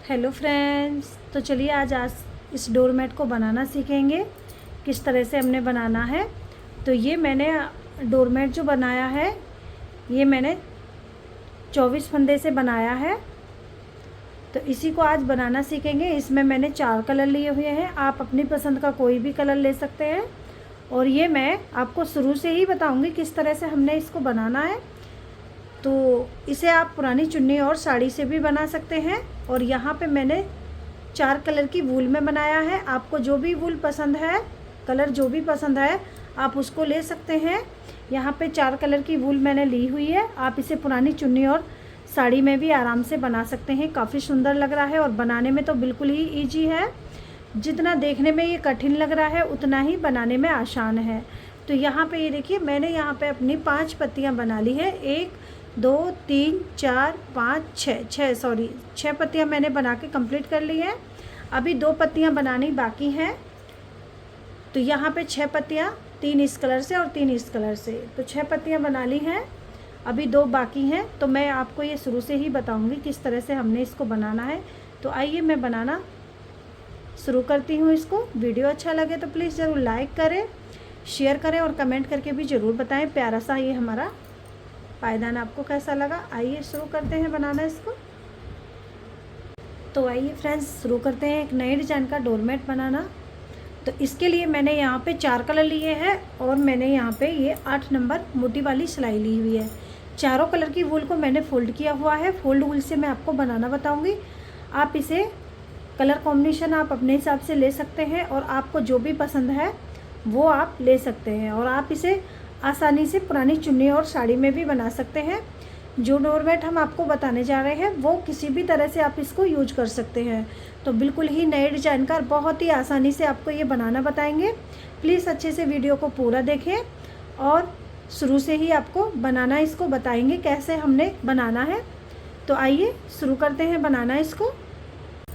Hello friends, तो चलिए आज इस डोरमेट को बनाना सीखेंगे किस तरह से हमने बनाना है। तो ये मैंने डोरमेट जो बनाया है ये मैंने 24 फंदे से बनाया है। तो इसी को आज बनाना सीखेंगे। इसमें मैंने 4 कलर लिए हुए हैं, आप अपनी पसंद का कोई भी कलर ले सकते हैं। और ये मैं आपको शुरू से ही बताऊंगी किस तरह से हमने इसको बनाना है। तो इसे आप पुरानी चुन्नी और साड़ी से भी बना सकते हैं। और यहाँ पे मैंने 4 कलर की वूल में बनाया है। आपको जो भी वूल पसंद है, कलर जो भी पसंद है, आप उसको ले सकते हैं। यहाँ पे 4 कलर की वूल मैंने ली हुई है। आप इसे पुरानी चुन्नी और साड़ी में भी आराम से बना सकते हैं। काफ़ी सुंदर लग रहा है और बनाने में तो बिल्कुल ही ईजी है। जितना देखने में ये कठिन लग रहा है उतना ही बनाने में आसान है। तो यहाँ पे ये देखिए, मैंने यहाँ पे अपनी 5 पत्तियाँ बना ली है। 1 2 3 4 5 6 पत्तियाँ मैंने बना के कंप्लीट कर ली हैं। अभी 2 पत्तियाँ बनानी बाकी हैं। तो यहाँ पे 6 पत्तियाँ, 3 इस कलर से और 3 इस कलर से, तो 6 पत्तियाँ बना ली हैं। अभी 2 बाकी हैं। तो मैं आपको ये शुरू से ही बताऊँगी किस तरह से हमने इसको बनाना है। तो आइए मैं बनाना शुरू करती हूँ इसको। वीडियो अच्छा लगे तो प्लीज़ ज़रूर लाइक करें, शेयर करें और कमेंट करके भी ज़रूर बताएं प्यारा सा ये हमारा पायदान आपको कैसा लगा। आइए शुरू करते हैं बनाना इसको। तो आइए फ्रेंड्स शुरू करते हैं एक नए डिज़ाइन का डोरमेट बनाना। तो इसके लिए मैंने यहाँ पे 4 कलर लिए हैं और मैंने यहाँ पे ये 8 नंबर मोटी वाली सिलाई ली हुई है। चारों कलर की वूल को मैंने फोल्ड किया हुआ है। फोल्ड वूल से मैं आपको बनाना बताऊँगी। आप इसे कलर कॉम्बिनेशन आप अपने हिसाब से ले सकते हैं और आपको जो भी पसंद है वो आप ले सकते हैं। और आप इसे आसानी से पुरानी चुन्नी और साड़ी में भी बना सकते हैं। जो डोरमेट हम आपको बताने जा रहे हैं वो किसी भी तरह से आप इसको यूज कर सकते हैं। तो बिल्कुल ही नए डिजाइन का बहुत ही आसानी से आपको ये बनाना बताएंगे। प्लीज़ अच्छे से वीडियो को पूरा देखें और शुरू से ही आपको बनाना इसको बताएंगे कैसे हमने बनाना है। तो आइए शुरू करते हैं बनाना इसको।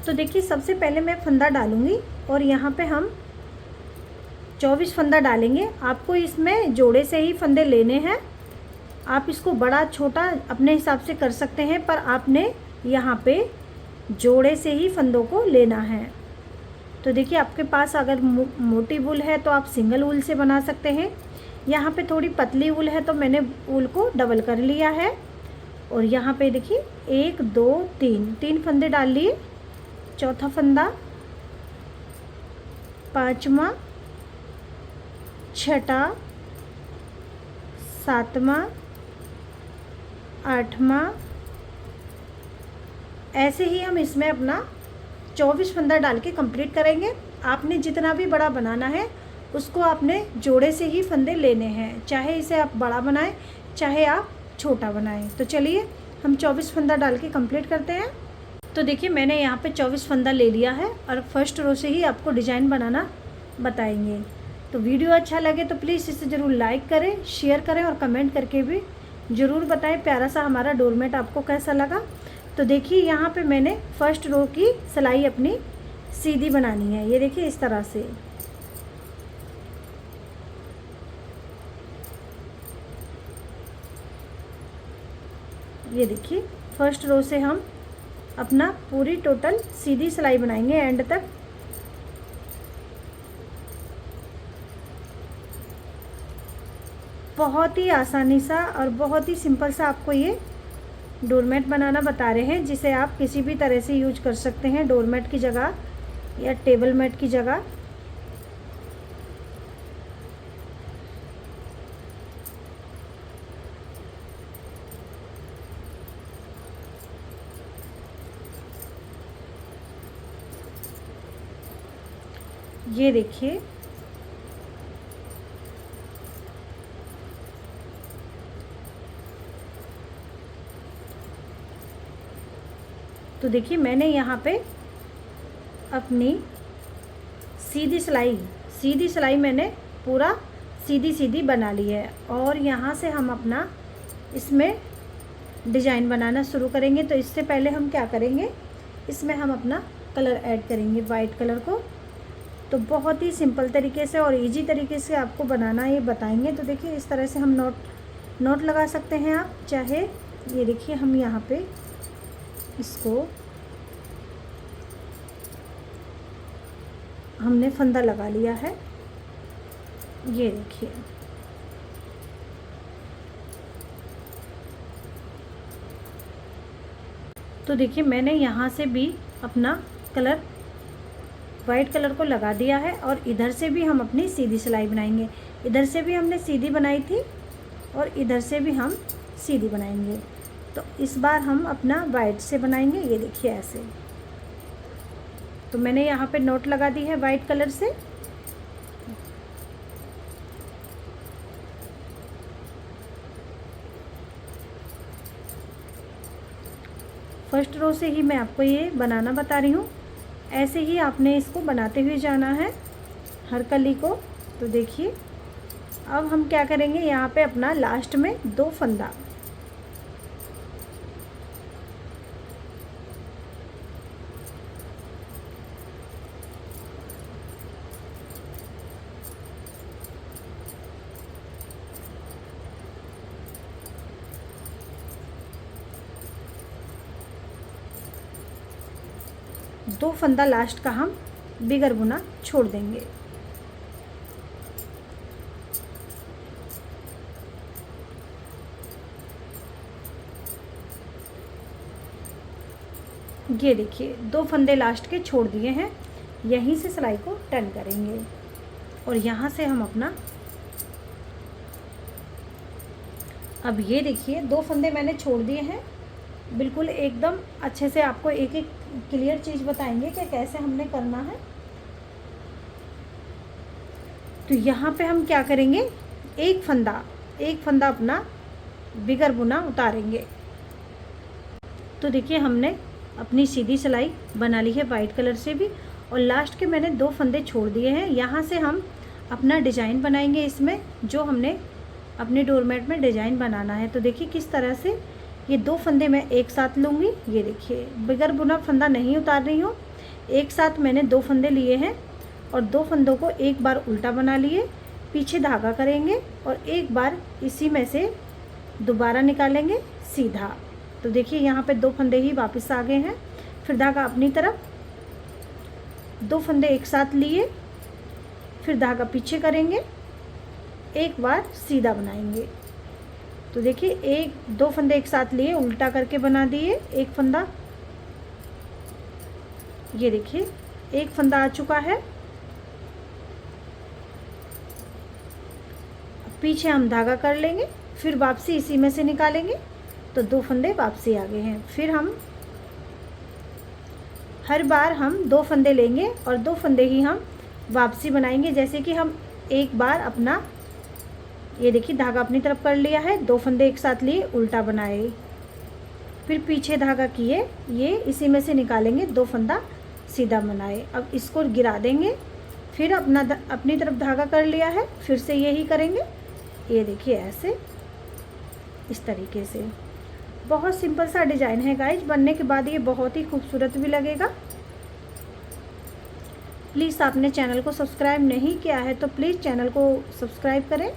तो देखिए, सबसे पहले मैं फंदा डालूंगी और यहाँ पे हम 24 फंदा डालेंगे। आपको इसमें जोड़े से ही फंदे लेने हैं। आप इसको बड़ा छोटा अपने हिसाब से कर सकते हैं, पर आपने यहाँ पे जोड़े से ही फंदों को लेना है। तो देखिए, आपके पास अगर मोटी वूल है तो आप सिंगल वूल से बना सकते हैं। यहाँ पे थोड़ी पतली वूल है तो मैंने वूल को डबल कर लिया है। और यहाँ पे देखिए 1 2 3 फंदे डाल लिए। चौथा फंदा, पाँचवा, छठा, सातवां, आठवां, ऐसे ही हम इसमें अपना 24 फंदा डाल के कंप्लीट करेंगे। आपने जितना भी बड़ा बनाना है उसको आपने जोड़े से ही फंदे लेने हैं, चाहे इसे आप बड़ा बनाएं चाहे आप छोटा बनाएं। तो चलिए हम 24 फंदा डाल के कंप्लीट करते हैं। तो देखिए, मैंने यहाँ पे 24 फंदा ले लिया है और फर्स्ट रो से ही आपको डिज़ाइन बनाना बताएंगे। तो वीडियो अच्छा लगे तो प्लीज़ इसे ज़रूर लाइक करें, शेयर करें और कमेंट करके भी ज़रूर बताएं प्यारा सा हमारा डोरमेट आपको कैसा लगा। तो देखिए, यहाँ पे मैंने फर्स्ट रो की सिलाई अपनी सीधी बनानी है। ये देखिए इस तरह से। ये देखिए, फर्स्ट रो से हम अपना पूरी टोटल सीधी सिलाई बनाएंगे एंड तक। बहुत ही आसानी सा और बहुत ही सिंपल सा आपको ये डोरमेट बनाना बता रहे हैं, जिसे आप किसी भी तरह से यूज कर सकते हैं, डोरमेट की जगह या टेबल मैट की जगह। ये देखिए, तो देखिए मैंने यहाँ पे अपनी सीधी सिलाई मैंने पूरा सीधी सीधी बना ली है। और यहाँ से हम अपना इसमें डिज़ाइन बनाना शुरू करेंगे। तो इससे पहले हम क्या करेंगे, इसमें हम अपना कलर ऐड करेंगे, वाइट कलर को। तो बहुत ही सिंपल तरीके से और इजी तरीके से आपको बनाना ये बताएंगे। तो देखिए, इस तरह से हम नोट लगा सकते हैं आप, चाहे ये देखिए हम यहाँ पे इसको हमने फंदा लगा लिया है। ये देखिए, तो देखिए मैंने यहाँ से भी अपना कलर वाइट कलर को लगा दिया है और इधर से भी हम अपनी सीधी सिलाई बनाएंगे। इधर से भी हमने सीधी बनाई थी और इधर से भी हम सीधी बनाएंगे। तो इस बार हम अपना वाइट से बनाएंगे। ये देखिए ऐसे। तो मैंने यहाँ पे नोट लगा दी है वाइट कलर से। फर्स्ट रो से ही मैं आपको ये बनाना बता रही हूँ। ऐसे ही आपने इसको बनाते हुए जाना है हर कली को। तो देखिए अब हम क्या करेंगे, यहाँ पे अपना लास्ट में 2 फंदा, दो फंदा लास्ट का हम बिगर बुना छोड़ देंगे। ये देखिए 2 फंदे लास्ट के छोड़ दिए हैं। यहीं से सिलाई को टर्न करेंगे और यहाँ से हम अपना, अब ये देखिए 2 फंदे मैंने छोड़ दिए हैं। बिल्कुल एकदम अच्छे से आपको एक एक क्लियर चीज़ बताएंगे कि कैसे हमने करना है। तो यहाँ पे हम क्या करेंगे, एक फंदा अपना बिगर बुना उतारेंगे। तो देखिए हमने अपनी सीधी सिलाई बना ली है वाइट कलर से भी और लास्ट के मैंने 2 फंदे छोड़ दिए हैं। यहाँ से हम अपना डिज़ाइन बनाएंगे इसमें, जो हमने अपने डोरमेट में डिज़ाइन बनाना है। तो देखिए किस तरह से ये 2 फंदे मैं एक साथ लूँगी। ये देखिए बिगर बुना फंदा नहीं उतार रही हूँ, एक साथ मैंने 2 फंदे लिए हैं और 2 फंदों को एक बार उल्टा बना लिए, पीछे धागा करेंगे और एक बार इसी में से दोबारा निकालेंगे सीधा। तो देखिए यहाँ पे 2 फंदे ही वापस आ गए हैं। फिर धागा अपनी तरफ, 2 फंदे एक साथ लिए, फिर धागा पीछे करेंगे, एक बार सीधा बनाएंगे। तो देखिए 2 फंदे एक साथ लिए, उल्टा करके बना दिए एक फंदा। ये देखिए एक फंदा आ चुका है। पीछे हम धागा कर लेंगे, फिर वापसी इसी में से निकालेंगे। तो 2 फंदे वापसी आ गए हैं। फिर हम हर बार हम 2 फंदे लेंगे और 2 फंदे ही हम वापसी बनाएंगे। जैसे कि हम एक बार अपना, ये देखिए धागा अपनी तरफ कर लिया है, 2 फंदे एक साथ लिए, उल्टा बनाए, फिर पीछे धागा किए, ये इसी में से निकालेंगे, 2 फंदा सीधा बनाए। अब इसको गिरा देंगे, फिर अपनी तरफ धागा कर लिया है, फिर से यही करेंगे। ये देखिए ऐसे, इस तरीके से। बहुत सिंपल सा डिज़ाइन है गाइज। बनने के बाद ये बहुत ही खूबसूरत भी लगेगा। प्लीज़ आपने चैनल को सब्सक्राइब नहीं किया है तो प्लीज़ चैनल को सब्सक्राइब करें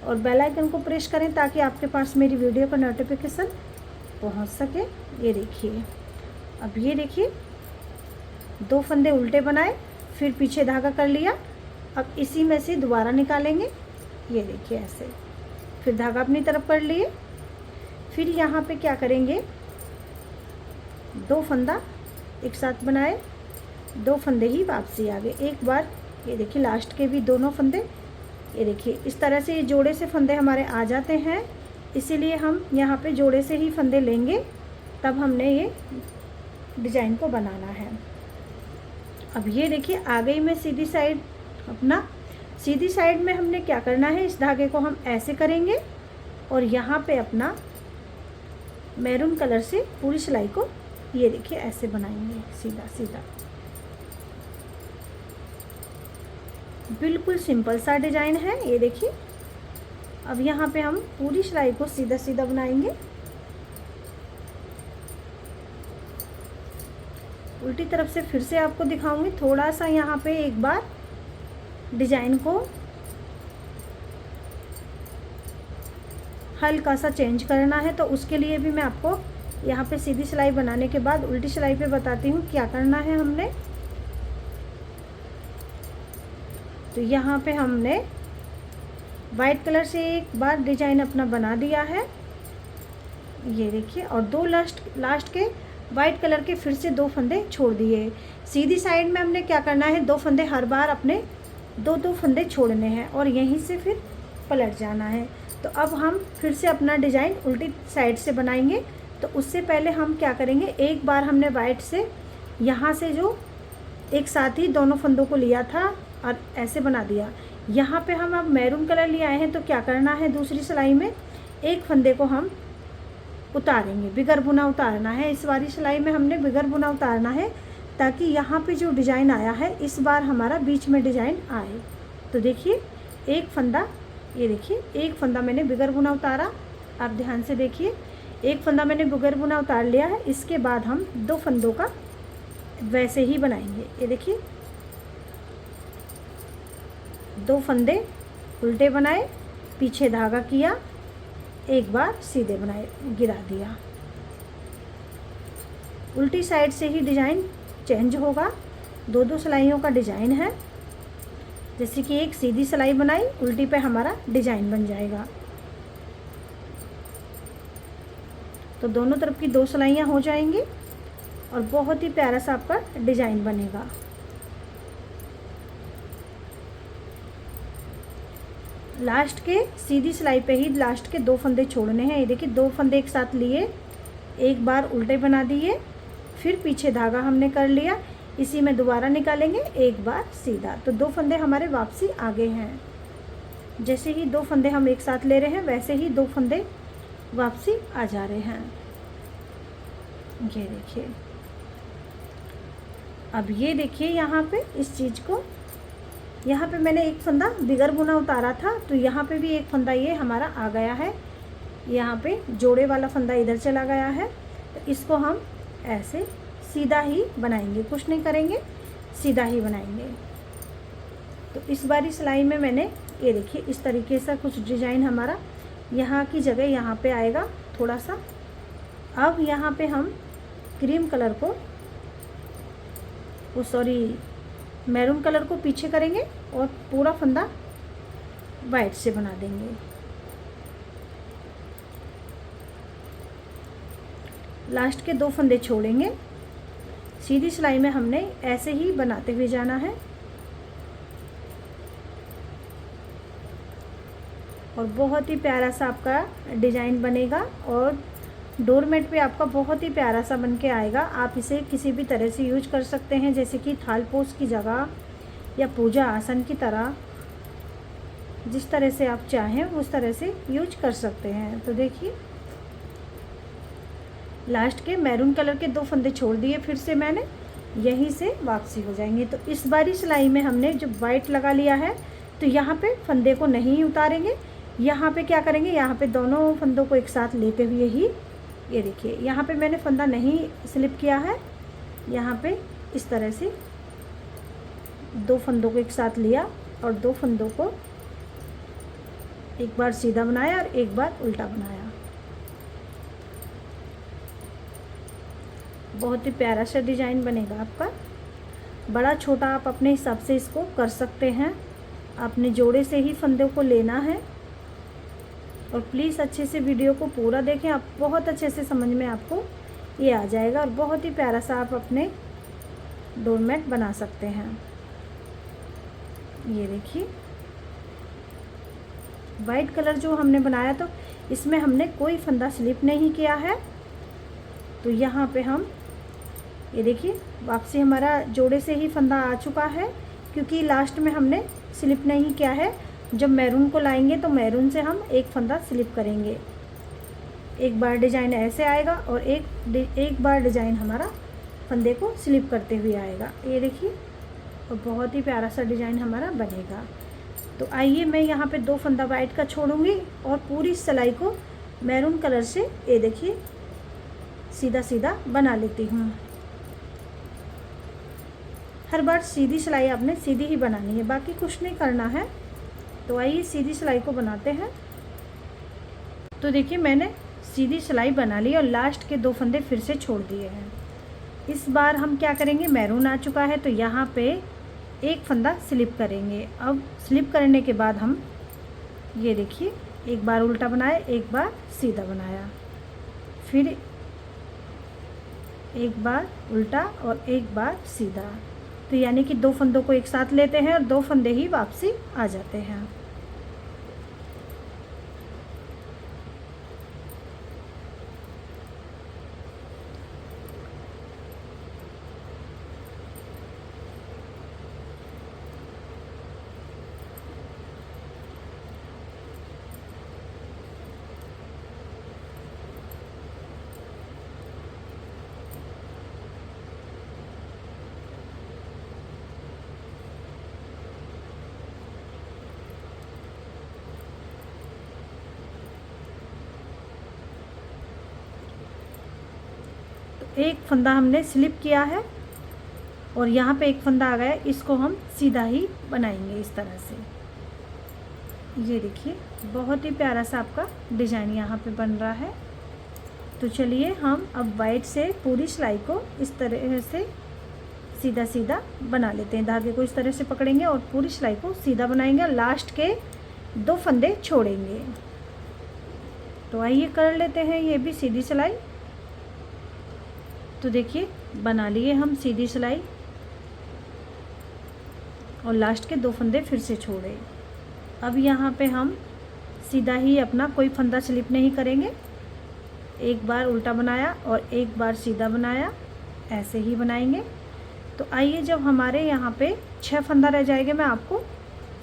और बेल आइकन को प्रेस करें ताकि आपके पास मेरी वीडियो का नोटिफिकेशन पहुंच सके। ये देखिए, अब ये देखिए 2 फंदे उल्टे बनाए, फिर पीछे धागा कर लिया। अब इसी में से दोबारा निकालेंगे। ये देखिए ऐसे, फिर धागा अपनी तरफ कर लिए। फिर यहाँ पे क्या करेंगे, 2 फंदा एक साथ बनाए, 2 फंदे ही वापसी आ गए एक बार। ये देखिए लास्ट के भी दोनों फंदे, ये देखिए इस तरह से ये जोड़े से फंदे हमारे आ जाते हैं। इसीलिए हम यहाँ पे जोड़े से ही फंदे लेंगे, तब हमने ये डिज़ाइन को बनाना है। अब ये देखिए आ गई मैं सीधी साइड। अपना सीधी साइड में हमने क्या करना है, इस धागे को हम ऐसे करेंगे और यहाँ पे अपना मैरून कलर से पूरी सिलाई को ये देखिए ऐसे बनाएंगे, सीधा सीधा। बिल्कुल सिंपल सा डिज़ाइन है। ये देखिए अब यहाँ पे हम पूरी सिलाई को सीधा सीधा बनाएंगे। उल्टी तरफ से फिर से आपको दिखाऊंगी। थोड़ा सा यहाँ पे एक बार डिज़ाइन को हल्का सा चेंज करना है, तो उसके लिए भी मैं आपको यहाँ पे सीधी सिलाई बनाने के बाद उल्टी सिलाई पे बताती हूँ क्या करना है हमने। तो यहाँ पे हमने वाइट कलर से एक बार डिजाइन अपना बना दिया है, ये देखिए, और दो लास्ट के वाइट कलर के फिर से 2 फंदे छोड़ दिए। सीधी साइड में हमने क्या करना है, 2 फंदे हर बार अपने 2-2 फंदे छोड़ने हैं और यहीं से फिर पलट जाना है। तो अब हम फिर से अपना डिज़ाइन उल्टी साइड से बनाएंगे। तो उससे पहले हम क्या करेंगे, एक बार हमने वाइट से यहाँ से जो एक साथ ही दोनों फंदों को लिया था और ऐसे बना दिया। यहाँ पे हम अब मैरून कलर ले आए हैं, तो क्या करना है, दूसरी सिलाई में एक फंदे को हम उतारेंगे, बिगर बुना उतारना है। इस वाली सिलाई में हमने बिगर बुना उतारना है ताकि यहाँ पे जो डिज़ाइन आया है इस बार हमारा बीच में डिज़ाइन आए। तो देखिए एक फंदा, ये देखिए एक फंदा मैंने बिगर बुना उतारा, आप ध्यान से देखिए, एक फंदा मैंने बिगर बुना उतार लिया है। इसके बाद हम 2 फंदों का वैसे ही बनाएंगे। ये देखिए 2 फंदे उल्टे बनाए, पीछे धागा किया, एक बार सीधे बनाए, गिरा दिया। उल्टी साइड से ही डिज़ाइन चेंज होगा। 2-2 सिलाइयों का डिज़ाइन है, जैसे कि एक सीधी सिलाई बनाई, उल्टी पे हमारा डिज़ाइन बन जाएगा। तो दोनों तरफ की 2 सिलाइयाँ हो जाएंगी और बहुत ही प्यारा सा आपका डिज़ाइन बनेगा। लास्ट के सीधी सिलाई पे ही लास्ट के 2 फंदे छोड़ने हैं। ये देखिए 2 फंदे एक साथ लिए, एक बार उल्टे बना दिए, फिर पीछे धागा हमने कर लिया, इसी में दोबारा निकालेंगे, एक बार सीधा। तो 2 फंदे हमारे वापसी आगे हैं। जैसे ही 2 फंदे हम एक साथ ले रहे हैं वैसे ही 2 फंदे वापसी आ जा रहे हैं। ये देखिए, अब ये देखिए यहाँ पे इस चीज़ को, यहाँ पे मैंने एक फंदा बिगर बुना उतारा था, तो यहाँ पे भी एक फंदा ये हमारा आ गया है। यहाँ पे जोड़े वाला फंदा इधर चला गया है, तो इसको हम ऐसे सीधा ही बनाएंगे, कुछ नहीं करेंगे, सीधा ही बनाएंगे। तो इस बारी सिलाई में मैंने ये देखिए इस तरीके से कुछ डिज़ाइन हमारा यहाँ की जगह यहाँ पे आएगा थोड़ा सा। अब यहाँ पे हम क्रीम कलर को, मैरून कलर को पीछे करेंगे और पूरा फंदा वाइट से बना देंगे। लास्ट के 2 फंदे छोड़ेंगे, सीधी सिलाई में हमने ऐसे ही बनाते हुए जाना है और बहुत ही प्यारा सा आपका डिज़ाइन बनेगा और डोरमेट पे आपका बहुत ही प्यारा सा बन के आएगा। आप इसे किसी भी तरह से यूज कर सकते हैं, जैसे कि थाल पोस की जगह या पूजा आसन की तरह, जिस तरह से आप चाहें उस तरह से यूज कर सकते हैं। तो देखिए लास्ट के मैरून कलर के 2 फंदे छोड़ दिए, फिर से मैंने यहीं से वापसी हो जाएंगे। तो इस बारी सिलाई में हमने जो वाइट लगा लिया है, तो यहाँ पे फंदे को नहीं उतारेंगे, यहाँ पे क्या करेंगे, यहाँ पे दोनों फंदों को एक साथ लेते हुए ही, ये देखिए यहाँ पे मैंने फंदा नहीं स्लिप किया है, यहाँ पे इस तरह से 2 फंदों को एक साथ लिया और 2 फंदों को एक बार सीधा बनाया और एक बार उल्टा बनाया। बहुत ही प्यारा सा डिज़ाइन बनेगा आपका। बड़ा छोटा आप अपने हिसाब से इसको कर सकते हैं। आपने जोड़े से ही फंदों को लेना है और प्लीज़ अच्छे से वीडियो को पूरा देखें, आप बहुत अच्छे से समझ में आपको ये आ जाएगा और बहुत ही प्यारा सा आप अपने डोरमेट बना सकते हैं। ये देखिए वाइट कलर जो हमने बनाया तो इसमें हमने कोई फंदा स्लिप नहीं किया है। तो यहाँ पे हम ये देखिए वापसी हमारा जोड़े से ही फंदा आ चुका है, क्योंकि लास्ट में हमने स्लिप नहीं किया है। जब मैरून को लाएंगे तो मैरून से हम एक फंदा स्लिप करेंगे, एक बार डिज़ाइन ऐसे आएगा और एक बार डिज़ाइन हमारा फंदे को स्लिप करते हुए आएगा। ये देखिए और बहुत ही प्यारा सा डिज़ाइन हमारा बनेगा। तो आइए मैं यहाँ पे 2 फंदा वाइट का छोड़ूंगी और पूरी सिलाई को मैरून कलर से ये देखिए सीधा सीधा बना लेती हूँ। हर बार सीधी सिलाई आपने सीधी ही बनानी है, बाकी कुछ नहीं करना है। तो आइए सीधी सिलाई को बनाते हैं। तो देखिए मैंने सीधी सिलाई बना ली और लास्ट के 2 फंदे फिर से छोड़ दिए हैं। इस बार हम क्या करेंगे, मैरून आ चुका है तो यहाँ पे एक फंदा स्लिप करेंगे। अब स्लिप करने के बाद हम ये देखिए एक बार उल्टा बनाया, एक बार सीधा बनाया, फिर एक बार उल्टा और एक बार सीधा। तो यानी कि 2 फंदों को एक साथ लेते हैं और 2 फंदे ही वापसी आ जाते हैं। एक फंदा हमने स्लिप किया है और यहाँ पे एक फंदा आ गया, इसको हम सीधा ही बनाएंगे इस तरह से। ये देखिए बहुत ही प्यारा सा आपका डिजाइन यहाँ पे बन रहा है। तो चलिए हम अब वाइट से पूरी सिलाई को इस तरह से सीधा सीधा बना लेते हैं। धागे को इस तरह से पकड़ेंगे और पूरी सिलाई को सीधा बनाएंगे, लास्ट के 2 फंदे छोड़ेंगे। तो आइए कर लेते हैं ये भी सीधी सिलाई। तो देखिए बना लिए हम सीधी सिलाई और लास्ट के 2 फंदे फिर से छोड़े। अब यहाँ पे हम सीधा ही अपना कोई फंदा स्लिप नहीं करेंगे, एक बार उल्टा बनाया और एक बार सीधा बनाया, ऐसे ही बनाएंगे। तो आइए जब हमारे यहाँ पे 6 फंदा रह जाएंगे मैं आपको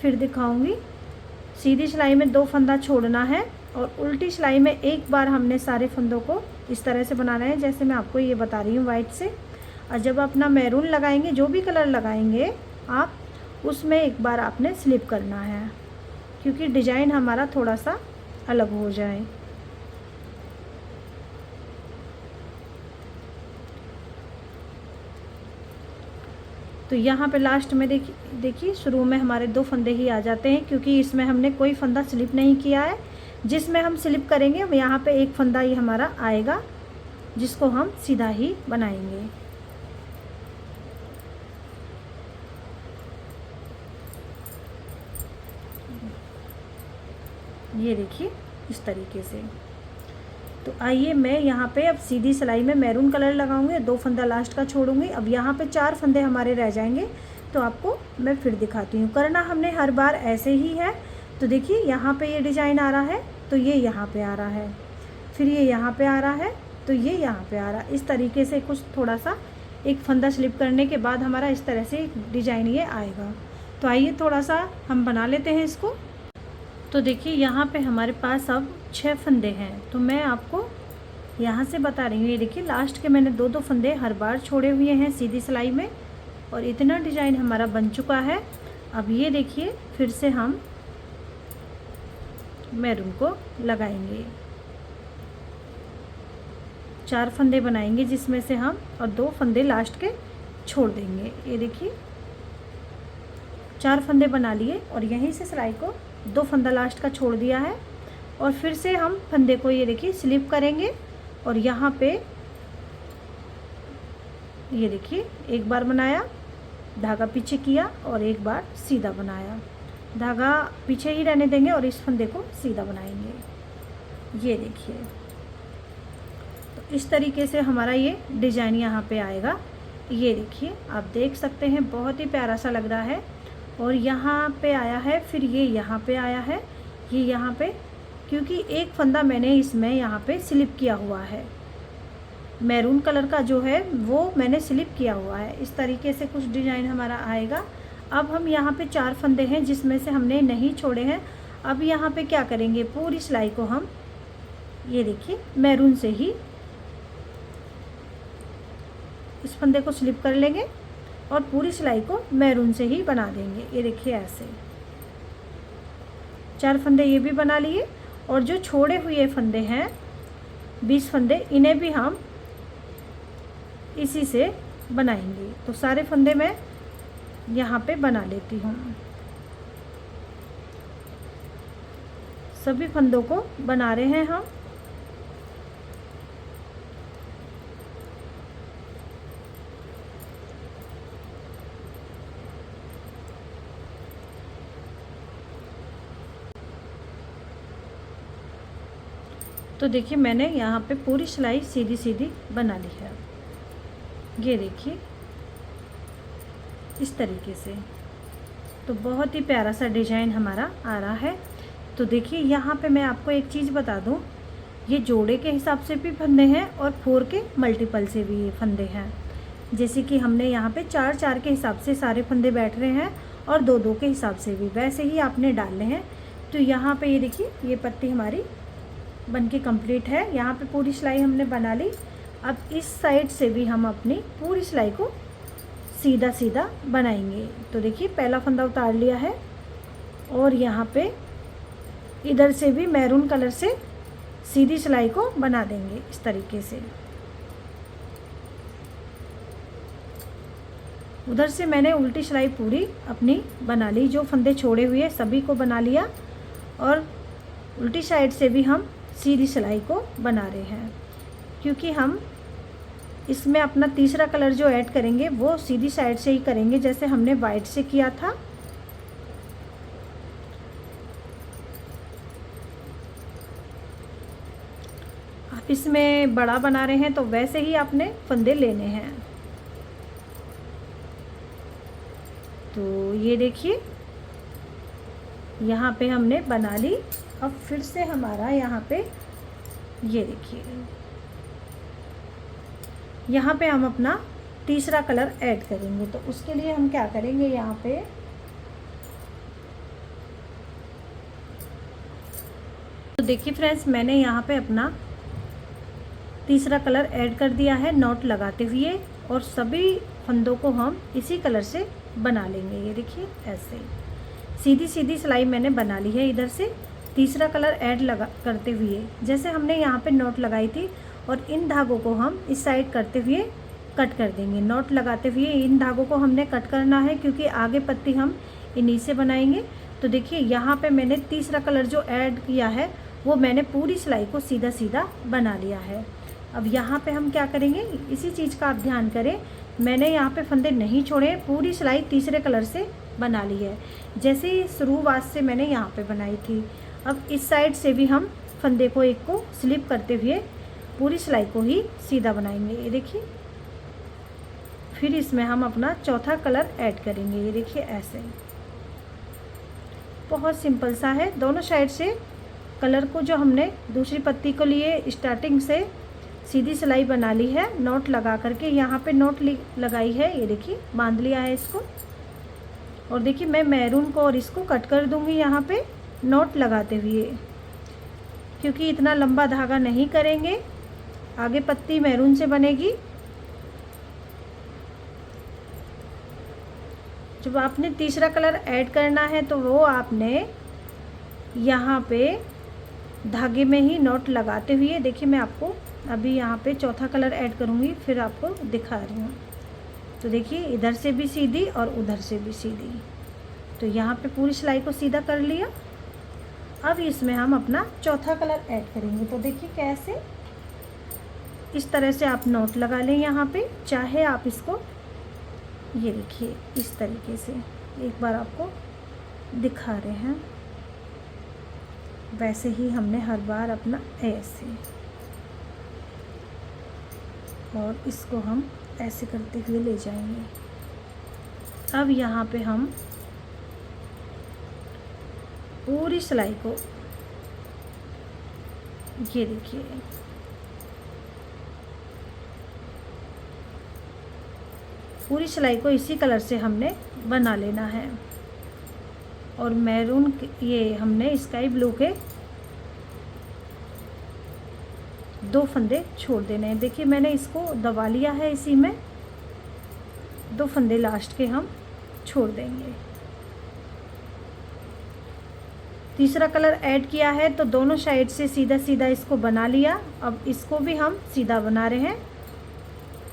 फिर दिखाऊंगी। सीधी सिलाई में 2 फंदा छोड़ना है और उल्टी सिलाई में एक बार हमने सारे फंदों को इस तरह से बनाना है जैसे मैं आपको ये बता रही हूँ वाइट से। और जब अपना मैरून लगाएंगे, जो भी कलर लगाएंगे आप, उसमें एक बार आपने स्लिप करना है क्योंकि डिजाइन हमारा थोड़ा सा अलग हो जाए। तो यहाँ पे लास्ट में देखिए शुरू में हमारे 2 फंदे ही आ जाते हैं क्योंकि इसमें हमने कोई फंदा स्लिप नहीं किया है। जिसमें हम स्लिप करेंगे यहाँ पे एक फंदा ही हमारा आएगा जिसको हम सीधा ही बनाएंगे। ये देखिए इस तरीके से। तो आइए मैं यहाँ पे अब सीधी सिलाई में मैरून कलर लगाऊंगी, 2 फंदा लास्ट का छोड़ूंगी। अब यहाँ पे 4 फंदे हमारे रह जाएंगे तो आपको मैं फिर दिखाती हूँ। करना हमने हर बार ऐसे ही है। तो देखिए यहाँ पे ये डिजाइन आ रहा है तो ये यहाँ पे आ रहा है, फिर ये यहाँ पे आ रहा है तो ये यहाँ पे आ रहा है। इस तरीके से कुछ थोड़ा सा एक फंदा स्लिप करने के बाद हमारा इस तरह से डिजाइन ये आएगा। तो आइए थोड़ा सा हम बना लेते हैं इसको। तो देखिए यहाँ पे हमारे पास अब 6 फंदे हैं तो मैं आपको यहाँ से बता रही हूँ। ये देखिए लास्ट के मैंने 2-2 फंदे हर बार छोड़े हुए हैं सीधी सिलाई में और इतना डिजाइन हमारा बन चुका है। अब ये देखिए फिर से हम मैरून को लगाएंगे, 4 फंदे बनाएंगे जिसमें से हम और 2 फंदे लास्ट के छोड़ देंगे। ये देखिए 4 फंदे बना लिए और यहीं से सिलाई को 2 फंदा लास्ट का छोड़ दिया है और फिर से हम फंदे को ये देखिए स्लिप करेंगे और यहाँ पे ये देखिए एक बार बनाया, धागा पीछे किया और एक बार सीधा बनाया। धागा पीछे ही रहने देंगे और इस फंदे को सीधा बनाएंगे। ये देखिए तो इस तरीके से हमारा ये डिजाइन यहाँ पे आएगा। ये देखिए आप देख सकते हैं बहुत ही प्यारा सा लग रहा है। और यहाँ पे आया है, फिर ये यहाँ पे आया है, ये यहाँ पे, क्योंकि एक फंदा मैंने इसमें यहाँ पे स्लिप किया हुआ है, मैरून कलर का जो है वो मैंने स्लिप किया हुआ है। इस तरीके से कुछ डिजाइन हमारा आएगा। अब हम यहाँ पे 4 फंदे हैं जिसमें से हमने नहीं छोड़े हैं। अब यहाँ पे क्या करेंगे, पूरी सिलाई को हम ये देखिए मैरून से ही इस फंदे को स्लिप कर लेंगे और पूरी सिलाई को मैरून से ही बना देंगे। ये देखिए ऐसे 4 फंदे ये भी बना लिए और जो छोड़े हुए फंदे हैं 20 फंदे, इन्हें भी हम इसी से बनाएंगे। तो सारे फंदे मैं यहाँ पे बना लेती हूँ, सभी फंदों को बना रहे हैं हम। तो देखिए मैंने यहाँ पे पूरी सिलाई सीधी सीधी बना ली है। ये देखिए इस तरीके से, तो बहुत ही प्यारा सा डिजाइन हमारा आ रहा है। तो देखिए यहाँ पे मैं आपको एक चीज़ बता दूँ, ये जोड़े के हिसाब से भी फंदे हैं और 4 के मल्टीपल से भी ये फंदे हैं। जैसे कि हमने यहाँ पे 4-4 के हिसाब से सारे फंदे बैठ रहे हैं और 2-2 के हिसाब से भी वैसे ही आपने डालने हैं। तो यहाँ पे ये देखिए ये पत्ती हमारी बनके कंप्लीट है। यहाँ पे पूरी सिलाई हमने बना ली। अब इस साइड से भी हम अपनी पूरी सिलाई को सीधा सीधा बनाएंगे। तो देखिए पहला फंदा उतार लिया है और यहाँ पे इधर से भी मैरून कलर से सीधी सिलाई को बना देंगे इस तरीके से। उधर से मैंने उल्टी सिलाई पूरी अपनी बना ली, जो फंदे छोड़े हुए सभी को बना लिया और उल्टी साइड से भी हम सीधी सिलाई को बना रहे हैं, क्योंकि हम इसमें अपना तीसरा कलर जो ऐड करेंगे वो सीधी साइड से ही करेंगे, जैसे हमने वाइट से किया था। आप इसमें बड़ा बना रहे हैं तो वैसे ही आपने फंदे लेने हैं। तो ये देखिए यहाँ पे हमने बना ली। अब फिर से हमारा यहाँ पे ये देखिए यहाँ पे हम अपना तीसरा कलर ऐड करेंगे। तो उसके लिए हम क्या करेंगे, यहाँ पे तो देखिए फ्रेंड्स मैंने यहाँ पे अपना तीसरा कलर ऐड कर दिया है नॉट लगाते हुए, और सभी फंदों को हम इसी कलर से बना लेंगे। ये देखिए ऐसे सीधी सीधी सिलाई मैंने बना ली है इधर से तीसरा कलर ऐड लगा करते हुए, जैसे हमने यहाँ पे नॉट लगाई थी। और इन धागों को हम इस साइड करते हुए कट कर देंगे। नॉट लगाते हुए इन धागों को हमने कट करना है, क्योंकि आगे पत्ती हम इन्हीं से बनाएंगे। तो देखिए यहाँ पे मैंने तीसरा कलर जो ऐड किया है वो मैंने पूरी सिलाई को सीधा सीधा बना लिया है। अब यहाँ पे हम क्या करेंगे, इसी चीज़ का आप ध्यान करें, मैंने यहाँ पे फंदे नहीं छोड़े, पूरी सिलाई तीसरे कलर से बना ली है, जैसे ही शुरुआत से मैंने यहाँ पे बनाई थी। अब इस साइड से भी हम फंदे को एक को स्लिप करते हुए पूरी सिलाई को ही सीधा बनाएंगे। ये देखिए फिर इसमें हम अपना चौथा कलर ऐड करेंगे। ये देखिए ऐसे बहुत सिंपल सा है। दोनों साइड से कलर को जो हमने दूसरी पत्ती को लिए स्टार्टिंग से सीधी सिलाई बना ली है नॉट लगा करके, यहाँ पे नॉट लगाई है। ये देखिए बांध लिया है इसको, और देखिए मैं मैरून को और इसको कट कर दूंगी यहाँ पे नॉट लगाते हुए, क्योंकि इतना लंबा धागा नहीं करेंगे, आगे पत्ती मैरून से बनेगी। जब आपने तीसरा कलर ऐड करना है तो वो आपने यहाँ पे धागे में ही नॉट लगाते हुए, देखिए मैं आपको अभी यहाँ पे चौथा कलर ऐड करूँगी फिर आपको दिखा रही हूँ। तो देखिए इधर से भी सीधी और उधर से भी सीधी, तो यहाँ पे पूरी सिलाई को सीधा कर लिया। अब इसमें हम अपना चौथा कलर ऐड करेंगे। तो देखिए कैसे, इस तरह से आप नॉट लगा लें यहाँ पे, चाहे आप इसको ये देखिए इस तरीके से एक बार आपको दिखा रहे हैं, वैसे ही हमने हर बार अपना ऐसे, और इसको हम ऐसे करते हुए ले जाएंगे। अब यहाँ पे हम पूरी सिलाई को ये देखिए पूरी सिलाई को इसी कलर से हमने बना लेना है। और मैरून ये हमने स्काई ब्लू के 2 फंदे छोड़ देने हैं। देखिए मैंने इसको दबा लिया है, इसी में 2 फंदे लास्ट के हम छोड़ देंगे। तीसरा कलर ऐड किया है तो दोनों साइड से सीधा सीधा इसको बना लिया। अब इसको भी हम सीधा बना रहे हैं,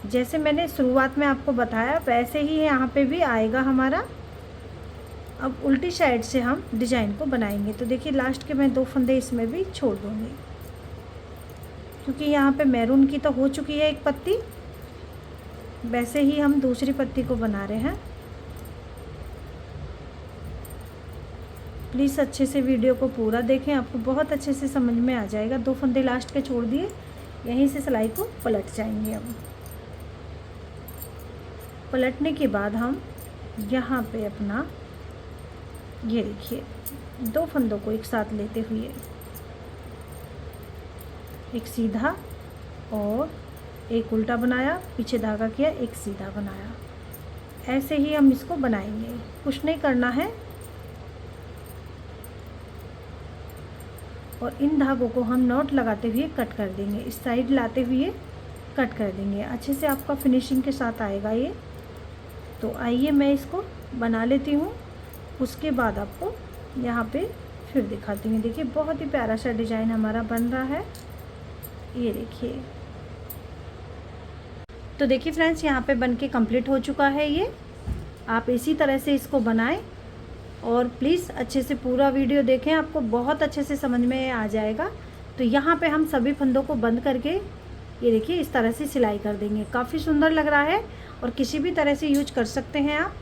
जैसे मैंने शुरुआत में आपको बताया वैसे ही यहाँ पे भी आएगा हमारा। अब उल्टी साइड से हम डिज़ाइन को बनाएंगे। तो देखिए लास्ट के मैं 2 फंदे इसमें भी छोड़ दूँगी, क्योंकि यहाँ पे मैरून की तो हो चुकी है एक पत्ती, वैसे ही हम दूसरी पत्ती को बना रहे हैं। प्लीज़ अच्छे से वीडियो को पूरा देखें, आपको बहुत अच्छे से समझ में आ जाएगा। 2 फंदे लास्ट के छोड़ दिए, यहीं से सिलाई को पलट जाएंगे। अब पलटने के बाद हम यहाँ पे अपना ये देखिए 2 फंदों को एक साथ लेते हुए एक सीधा और एक उल्टा बनाया, पीछे धागा किया, एक सीधा बनाया। ऐसे ही हम इसको बनाएंगे, कुछ नहीं करना है। और इन धागों को हम नॉट लगाते हुए कट कर देंगे, इस साइड लाते हुए कट कर देंगे। अच्छे से आपका फिनिशिंग के साथ आएगा ये। तो आइए मैं इसको बना लेती हूँ, उसके बाद आपको यहाँ पे फिर दिखाती हूँ। देखिए बहुत ही प्यारा सा डिज़ाइन हमारा बन रहा है, ये देखिए। तो देखिए फ्रेंड्स, यहाँ पे बनके कंप्लीट हो चुका है ये। आप इसी तरह से इसको बनाएं और प्लीज़ अच्छे से पूरा वीडियो देखें, आपको बहुत अच्छे से समझ में आ जाएगा। तो यहाँ पे हम सभी फंदों को बंद करके ये देखिए इस तरह से सिलाई कर देंगे। काफ़ी सुंदर लग रहा है और किसी भी तरह से यूज कर सकते हैं आप।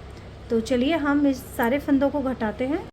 तो चलिए हम इस सारे फंदों को घटाते हैं।